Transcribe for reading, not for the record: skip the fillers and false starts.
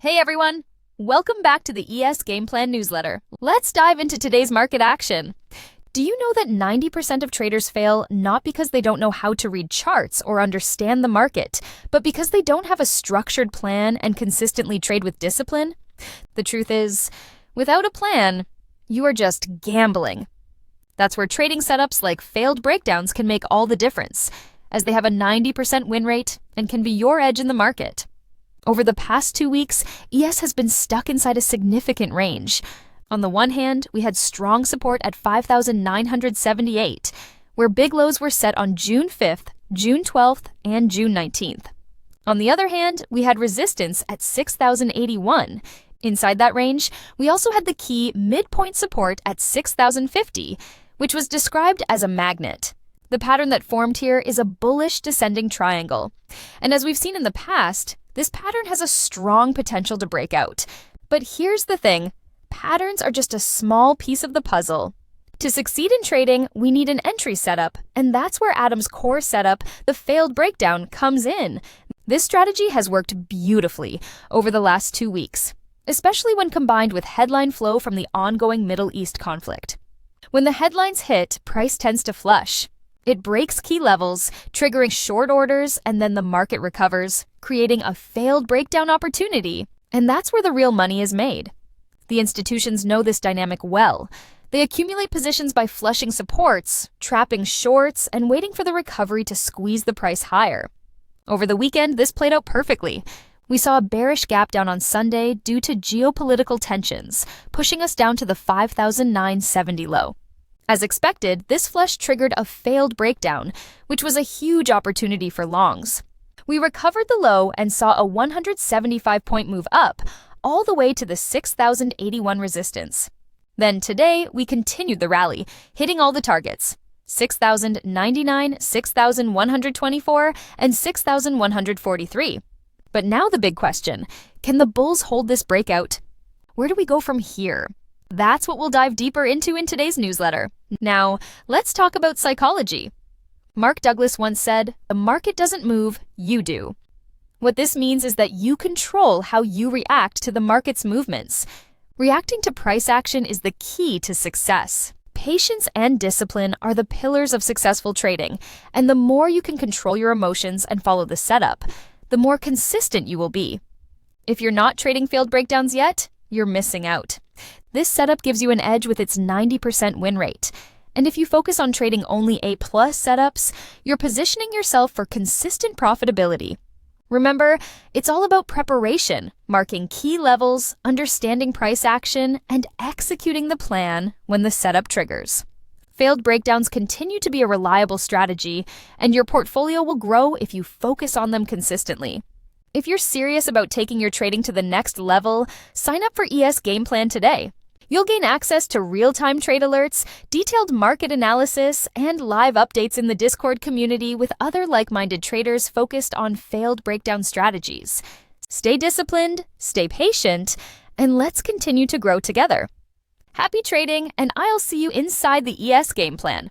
Hey everyone! Welcome back to the ES Game Plan newsletter. Let's dive into today's market action. Do you know that 90% of traders fail not because they don't know how to read charts or understand the market, but because they don't have a structured plan and consistently trade with discipline? The truth is, without a plan, you are just gambling. That's where trading setups like failed breakdowns can make all the difference, as they have a 90% win rate and can be your edge in the market. Over the past 2 weeks, ES has been stuck inside a significant range. On the one hand, we had strong support at 5,978, where big lows were set on June 5th, June 12th, and June 19th. On the other hand, we had resistance at 6,081. Inside that range, we also had the key midpoint support at 6,050, which was described as a magnet. The pattern that formed here is a bullish descending triangle. And as we've seen in the past, this pattern has a strong potential to break out. But here's the thing, patterns are just a small piece of the puzzle. To succeed in trading, we need an entry setup, and that's where Adam's core setup, the failed breakdown, comes in. This strategy has worked beautifully over the last 2 weeks, especially when combined with headline flow from the ongoing Middle East conflict. When the headlines hit, price tends to flush. It breaks key levels, triggering short orders, and then the market recovers, creating a failed breakdown opportunity. And that's where the real money is made. The institutions know this dynamic well. They accumulate positions by flushing supports, trapping shorts, and waiting for the recovery to squeeze the price higher. Over the weekend, this played out perfectly. We saw a bearish gap down on Sunday due to geopolitical tensions, pushing us down to the 5,970 low. As expected, this flush triggered a failed breakdown, which was a huge opportunity for longs. We recovered the low and saw a 175-point move up, all the way to the 6,081 resistance. Then today, we continued the rally, hitting all the targets: 6,099, 6,124, and 6,143. But now the big question, can the bulls hold this breakout? Where do we go from here? That's what we'll dive deeper into in today's newsletter. Now, let's talk about psychology. Mark Douglas once said, "The market doesn't move, you do." What this means is that you control how you react to the market's movements. Reacting to price action is the key to success. Patience and discipline are the pillars of successful trading, and the more you can control your emotions and follow the setup, the more consistent you will be. If you're not trading failed breakdowns yet, you're missing out. This setup gives you an edge with its 90% win rate. And if you focus on trading only A+ setups, you're positioning yourself for consistent profitability. Remember, it's all about preparation, marking key levels, understanding price action, and executing the plan when the setup triggers. Failed breakdowns continue to be a reliable strategy, and your portfolio will grow if you focus on them consistently. If you're serious about taking your trading to the next level, sign up for ES Game Plan today. You'll gain access to real-time trade alerts, detailed market analysis, and live updates in the Discord community with other like-minded traders focused on failed breakdown strategies. Stay disciplined, stay patient, and let's continue to grow together. Happy trading, and I'll see you inside the ES Game Plan.